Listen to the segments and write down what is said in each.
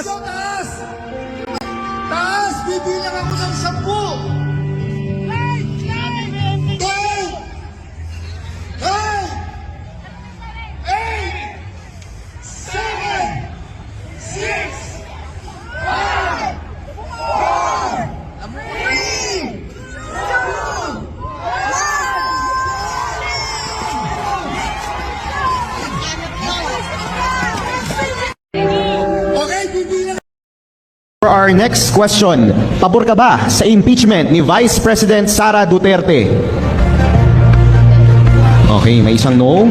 Taas! Taas! Bibilang ako ng 10! 8! 6! 5! 4! 3! 2! Okay, bibilang. For our next question, pabor ka ba sa impeachment ni Vice President Sara Duterte? Okay, may isang no.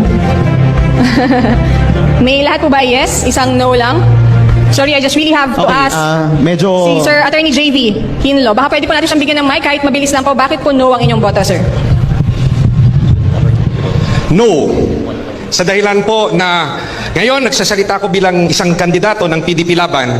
May lahat po ba yes? Isang no lang? Sorry, I just really have to Okay, ask medyo... si Sir Attorney JV Hinlo. Baka pwede po natin siyang bigyan ng mic kahit mabilis lang po. Bakit po no ang inyong boto, sir? No. Sa dahilan po na ngayon nagsasalita ko bilang isang kandidato ng PDP Laban,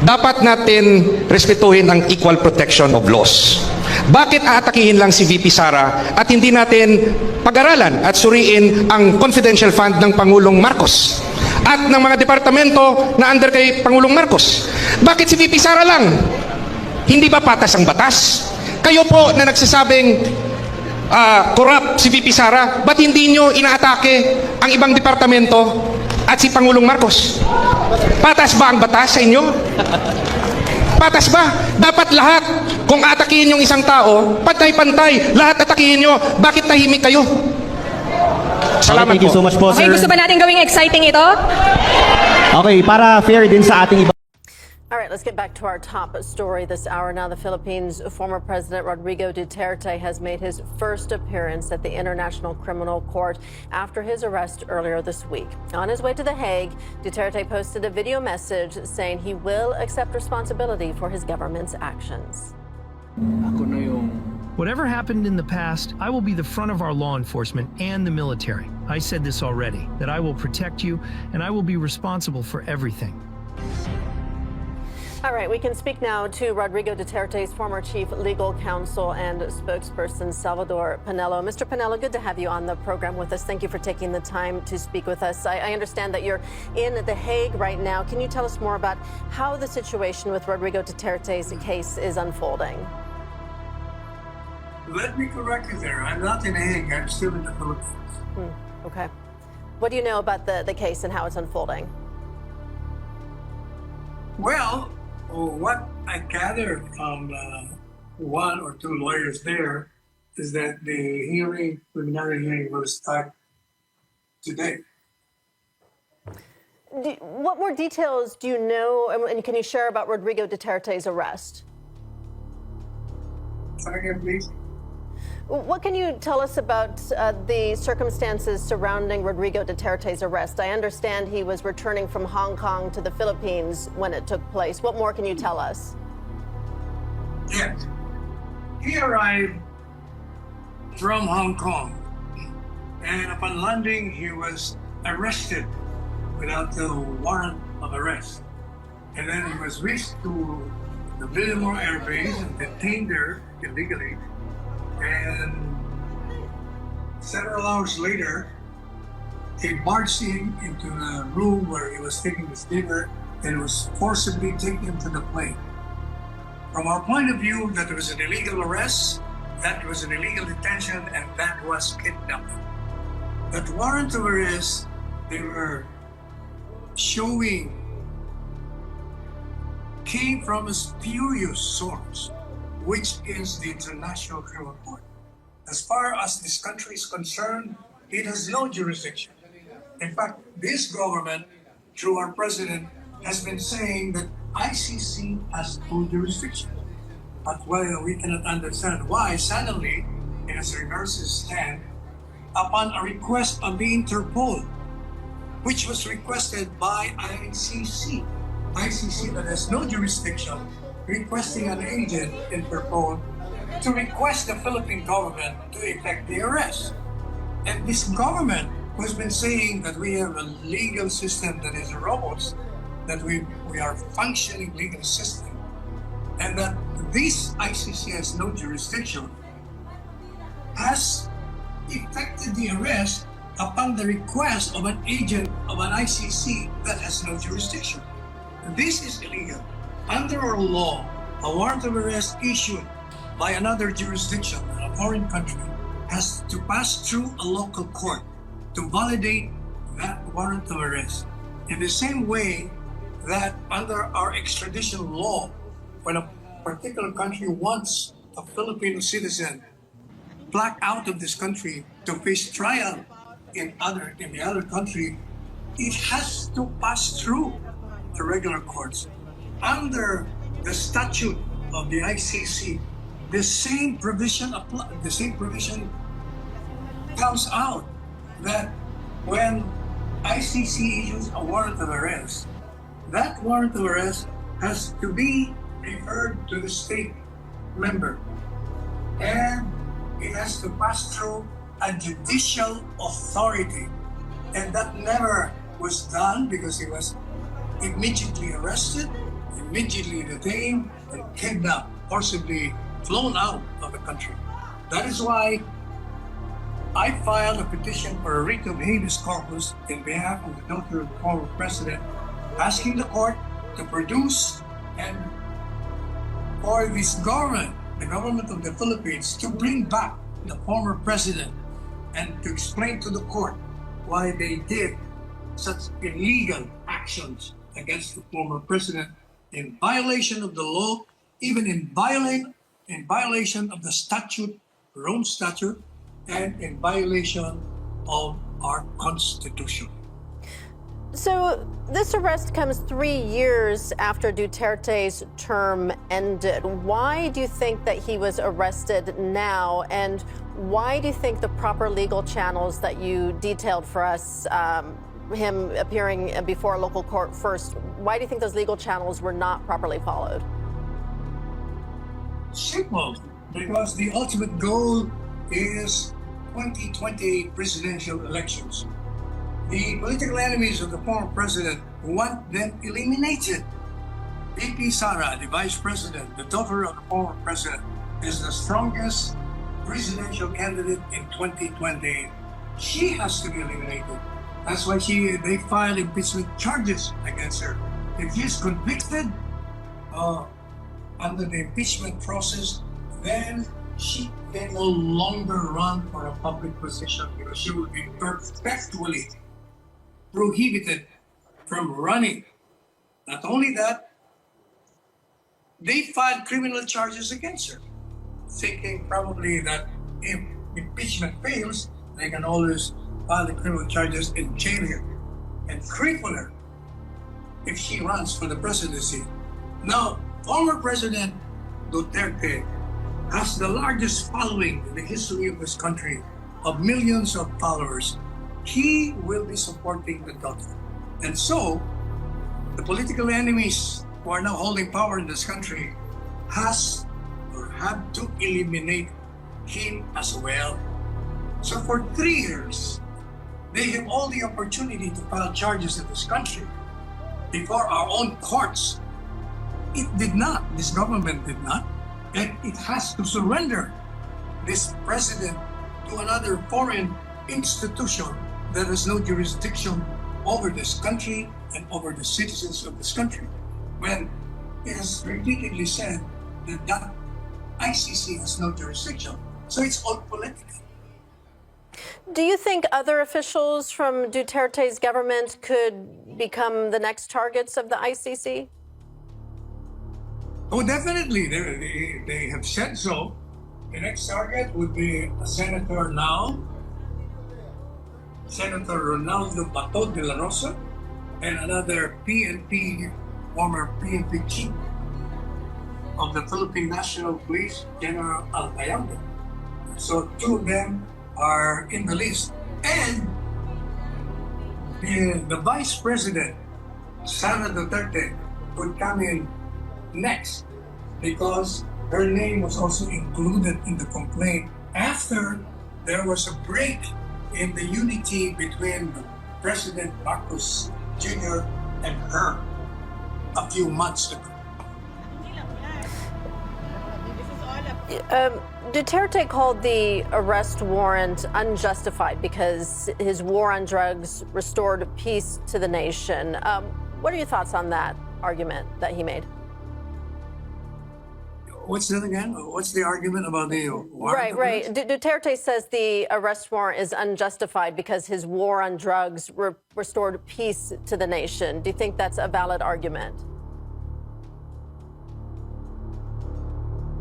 dapat natin respetuhin ang equal protection of laws. Bakit aatakihin lang si VP Sara at hindi natin pag-aralan at suriin ang confidential fund ng Pangulong Marcos at ng mga departamento na under kay Pangulong Marcos? Bakit si VP Sara lang? Hindi ba patas ang batas? Kayo po na nagsasabing corrupt si VP Sara, ba't hindi nyo inaatake ang ibang departamento at si Pangulong Marcos? Patas ba ang batas sa inyo? Patas ba? Dapat lahat, kung atakihin yung isang tao, pantay-pantay, lahat atakihin nyo. Bakit tahimik kayo? Salamat Thank you so much po, Okay, sir. gusto ba natin gawing exciting ito? Okay, para fair din sa ating iba. All right, let's get back to our top story this hour. Now, the Philippines' former President Rodrigo Duterte has made his first appearance at the International Criminal Court after his arrest earlier this week. On his way to The Hague, Duterte posted a video message saying he will accept responsibility for his government's actions. Whatever happened in the past, I will be the front of our law enforcement and the military. I said this already, that I will protect you and I will be responsible for everything. All right, we can speak now to Rodrigo Duterte's former chief legal counsel and spokesperson, Salvador Panelo. Mr. Panelo, good to have you on the program with us. Thank you for taking the time to speak with us. I understand that you're in The Hague right now. Can you tell us more about how the situation with Rodrigo Duterte's case is unfolding? Let me correct you there. I'm not in The Hague. I'm still in the Philippines. Okay. What do you know about the case and how it's unfolding? Well, what I gathered from one or two lawyers there is that the preliminary hearing will start today. What more details do you know and can you share about Rodrigo Duterte's arrest? Second, please. What can you tell us about the circumstances surrounding Rodrigo Duterte's arrest? I understand he was returning from Hong Kong to the Philippines when it took place. What more can you tell us? Yes. He arrived from Hong Kong, and upon landing, he was arrested without the warrant of arrest. And then he was reached to the Villamore Air Base and detained there illegally. And several hours later, they barged him into the room where he was taking his dinner and was forcibly taken to the plane. From our point of view, that was an illegal arrest, that was an illegal detention, and that was kidnapping. That warrant of arrest, they were showing, came from a spurious source, which is the International Criminal Court. As far as this country is concerned, it has no jurisdiction. In fact, this government, through our president, has been saying that ICC has no jurisdiction. But well, we cannot understand why suddenly it has reversed its stand upon a request of the Interpol, which was requested by ICC. ICC that has no jurisdiction, requesting an agent, Interpol, to request the Philippine government to effect the arrest. And this government who has been saying that we have a legal system that is robust, that we are functioning legal system, and that this ICC has no jurisdiction, has effected the arrest upon the request of an agent of an ICC that has no jurisdiction. This is illegal. Under our law, a warrant of arrest issued by another jurisdiction, a foreign country, has to pass through a local court to validate that warrant of arrest. In the same way that under our extradition law, when a particular country wants a Filipino citizen plucked out of this country to face trial in the other country, it has to pass through the regular courts. Under the statute of the ICC, the same provision comes out that when ICC issues a warrant of arrest, that warrant of arrest has to be referred to the state member, and it has to pass through a judicial authority, and that never was done because he was immediately arrested, immediately detained, and kidnapped, forcibly flown out of the country. That is why I filed a petition for a writ of habeas corpus in behalf of the daughter of the former president, asking the court to produce and for this government, the government of the Philippines, to bring back the former president and to explain to the court why they did such illegal actions against the former president in violation of the law, even in violation of the statute, Rome Statute, and in violation of our Constitution. So this arrest comes 3 years after Duterte's term ended. Why do you think that he was arrested now? And why do you think the proper legal channels that you detailed for us, him appearing before a local court first, why do you think those legal channels were not properly followed? Simple, because the ultimate goal is 2020 presidential elections. The political enemies of the former president want them eliminated. VP Sara, the vice president, the daughter of the former president, is the strongest presidential candidate in 2020. She has to be eliminated. That's why they filed impeachment charges against her. If she's convicted under the impeachment process, then she can no longer run for a public position because she will be perpetually prohibited from running. Not only that, they filed criminal charges against her, thinking probably that if impeachment fails, they can always file the criminal charges and jail her and cripple her if she runs for the presidency. Now, former President Duterte has the largest following in the history of this country of millions of followers. He will be supporting the daughter. And so, the political enemies who are now holding power in this country have to eliminate him as well. So for 3 years, they have all the opportunity to file charges in this country before our own courts. It did not, this government did not, and it has to surrender this president to another foreign institution that has no jurisdiction over this country and over the citizens of this country, when it has repeatedly said that ICC has no jurisdiction. So it's all political. Do you think other officials from Duterte's government could become the next targets of the ICC? Oh, definitely. They have said so. The next target would be a senator now, Senator Ronaldo Bato de la Rosa, and another former PNP chief of the Philippine National Police, General Alcayante. So 2 of them are in the list. And the vice president, Sara Duterte, would come in next because her name was also included in the complaint after there was a break in the unity between President Marcos Jr. and her a few months ago. Duterte called the arrest warrant unjustified because his war on drugs restored peace to the nation. What are your thoughts on that argument that he made? What's that again? What's the argument about the warrant? Right. Duterte says the arrest warrant is unjustified because his war on drugs restored peace to the nation. Do you think that's a valid argument?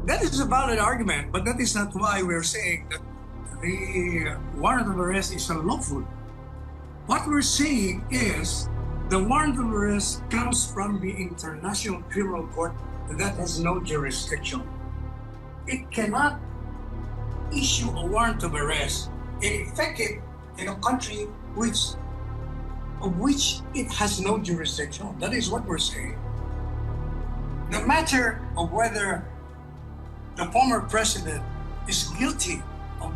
That is a valid argument, but that is not why we're saying that the warrant of arrest is unlawful. What we're saying is the warrant of arrest comes from the International Criminal Court that has no jurisdiction. It cannot issue a warrant of arrest and effect it in a country of which it has no jurisdiction. That is what we're saying. The matter of whether the former president is guilty of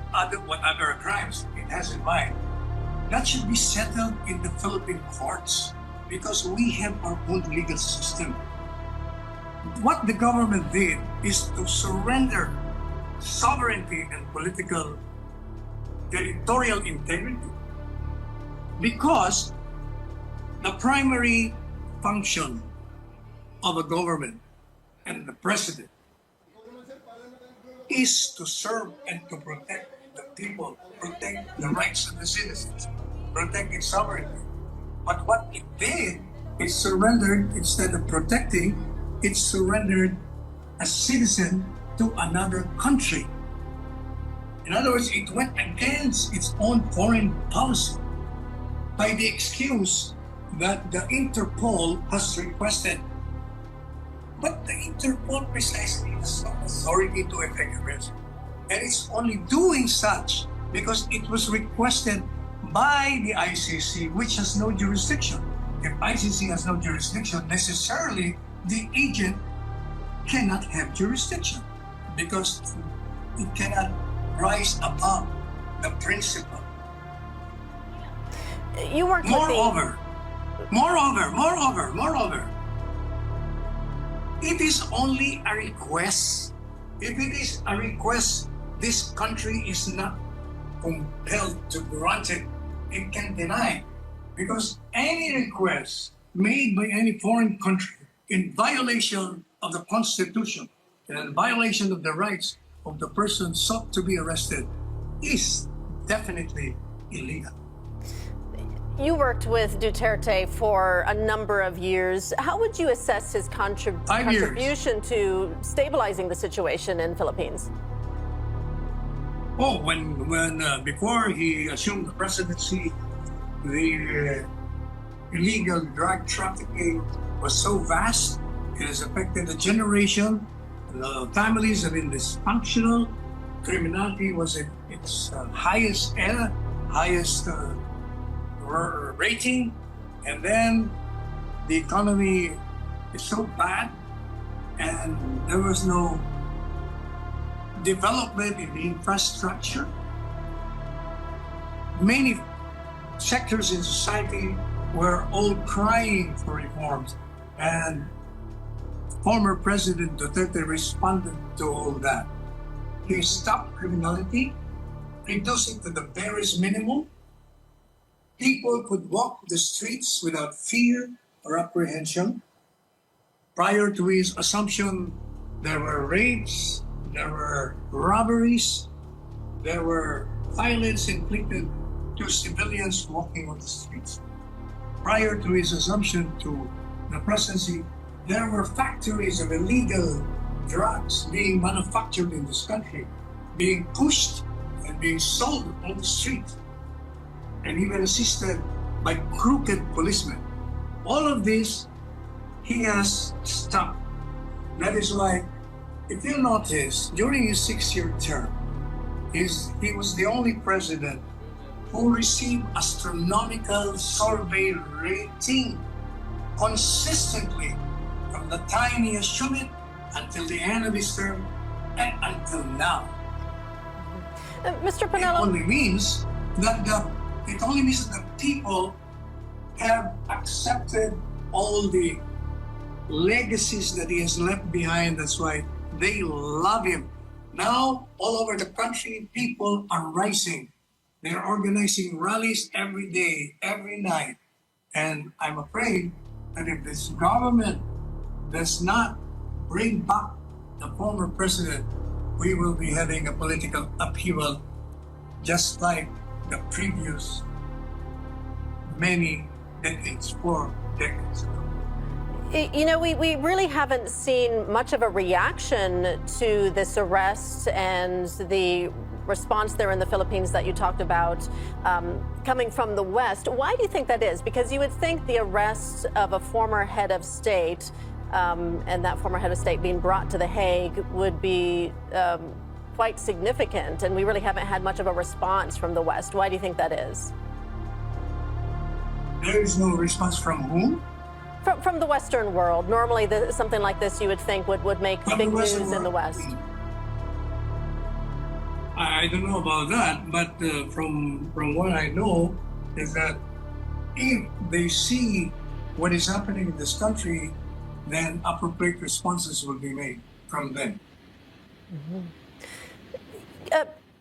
whatever crimes it has in mind, that should be settled in the Philippine courts because we have our own legal system. What the government did is to surrender sovereignty and political territorial integrity because the primary function of a government and the president is to serve and to protect the people, protect the rights of the citizens, protect its sovereignty. But what it did is surrendered, instead of protecting, it surrendered a citizen to another country. In other words, it went against its own foreign policy by the excuse that the Interpol has requested. But the Interpol precisely has no authority to effect arrest. And it's only doing such because it was requested by the ICC, which has no jurisdiction. If ICC has no jurisdiction, necessarily the agent cannot have jurisdiction because it cannot rise above the principle. You worked Moreover, it is only a request. If it is a request, this country is not compelled to grant it. It can deny. Because any request made by any foreign country in violation of the Constitution and in violation of the rights of the person sought to be arrested is definitely illegal. You worked with Duterte for a number of years. How would you assess his 5 years. contribution to stabilizing the situation in Philippines? Oh, when before he assumed the presidency, the illegal drug trafficking was so vast, it has affected a generation. The families have been dysfunctional. Criminality was at its highest rating, and then the economy is so bad, and there was no development in the infrastructure. Many sectors in society were all crying for reforms, and former President Duterte responded to all that. He stopped criminality, reduced it to the barest minimum. People could walk the streets without fear or apprehension. Prior to his assumption, there were rapes, there were robberies, there were violence inflicted to civilians walking on the streets. Prior to his assumption to the presidency, there were factories of illegal drugs being manufactured in this country, being pushed and being sold on the street, and even assisted by crooked policemen. All of this, he has stopped. That is why, if you notice, during his 6-year term, he was the only president who received astronomical survey rating consistently from the time he assumed it until the end of his term and until now. Mr. Panelo. It only means that the people have accepted all the legacies that he has left behind. That's why they love him. Now, all over the country, people are rising. They're organizing rallies every day, every night. And I'm afraid that if this government does not bring back the former president, we will be having a political upheaval just like the previous many decades, 4 decades ago. You know, we really haven't seen much of a reaction to this arrest and the response there in the Philippines that you talked about coming from the West. Why do you think that is? Because you would think the arrest of a former head of state and that former head of state being brought to The Hague would be quite significant, and we really haven't had much of a response from the West. Why do you think that is? There is no response from whom? From the Western world. Normally, something like this you would think would make From big the news Western in the world. West. I don't know about that, but from what I know is that if they see what is happening in this country, then appropriate responses will be made from them.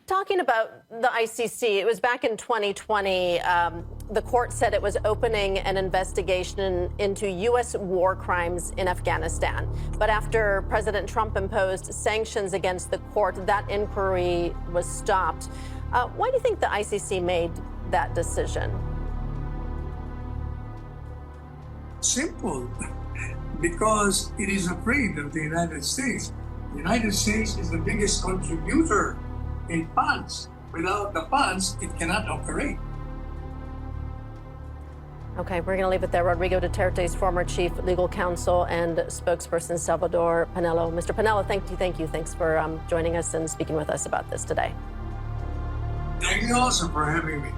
Talking about the ICC, it was back in 2020, the court said it was opening an investigation into U.S. war crimes in Afghanistan. But after President Trump imposed sanctions against the court, that inquiry was stopped. Why do you think the ICC made that decision? Simple. Because it is afraid of the United States. The United States is the biggest contributor in funds. Without the funds, it cannot operate. Okay, we're going to leave it there. Rodrigo Duterte's former chief legal counsel and spokesperson, Salvador Panelo. Mr. Panelo, thank you. Thanks for joining us and speaking with us about this today. Thank you also for having me.